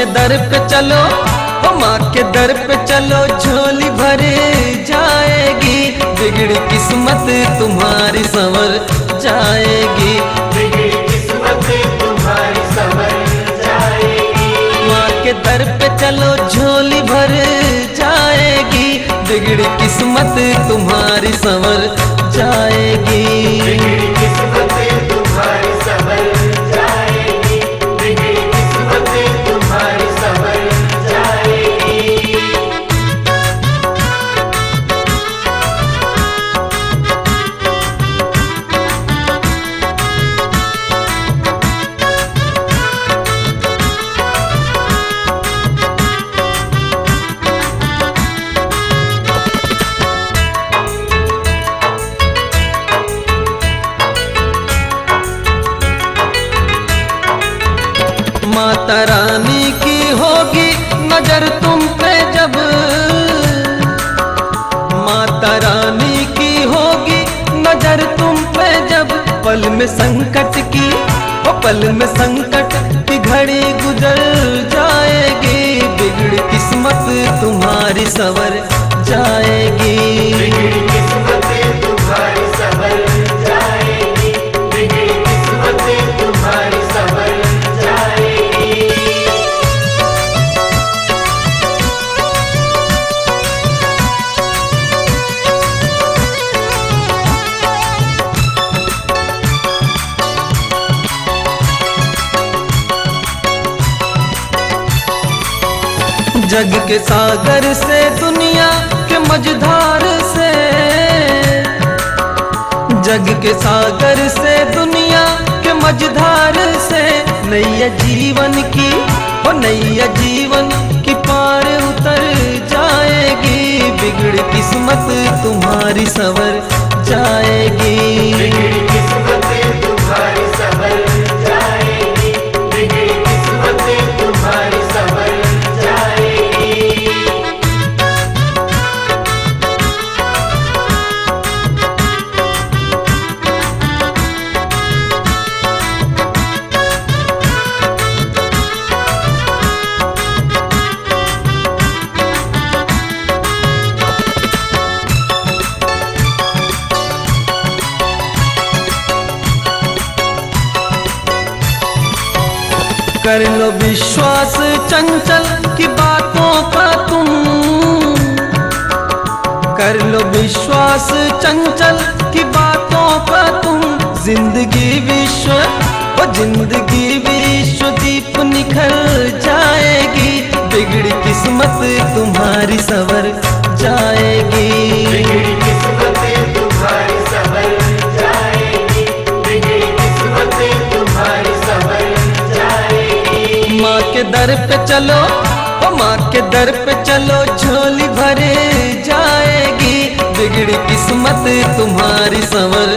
के दर पे चलो, ओ माँ के दर पे चलो, झोली भरे जाएगी, बिगड़ी किस्मत तुम्हारी संवर जाएगी, बिगड़ी किस्मत तुम्हारी संवर जाएगी। माँ के दर पे चलो, झोली भर जाएगी, बिगड़ी किस्मत तुम्हारी संवर जाएगी, बिगड़ी किस्मत तुम्हारी संवर जाएगी, बिगड़ी किस्मत तुम्हारी संवर जाएगी। माता रानी की होगी नजर तुम पे जब, माता रानी की होगी नजर तुम पे जब, पल में संकट की, ओ पल में संकट की घड़ी गुजर जाएगी, बिगड़ी किस्मत तुम्हारी संवर जाएगी, बिगड़ी किस्मत तुम्हारी संवर जाएगी, बिगड़ी किस्मत तुम्हारी संवर जाएगी। जग के सागर से, दुनिया के मझधार से, जग के सागर से, दुनिया के मझधार से, नैया जीवन की, ओ नैया जीवन की पार उतर जाएगी, बिगड़ी किस्मत तुम्हारी संवर जाएगी, बिगड़ी किस्मत तुम्हारी संवर जाएगी, बिगड़ी किस्मत तुम्हारी संवर जाएगी। कर लो विश्वास चंचल की बातों का तुम, कर लो विश्वास चंचल की बातों का तुम, जिंदगी विश्व, ओ जिंदगी विश्व दीप निखर जाएगी, बिगड़ी किस्मत तुम्हारी संवर जाएगी, बिगड़ी किस्मत तुम्हारी संवर जाएगी, बिगड़ी किस्मत तुम्हारी संवर जाएगी। माँ के दर पे चलो, ओ माँ के दर पे चलो, झोली भरे जाएगी, बिगड़ी किस्मत तुम्हारी संवर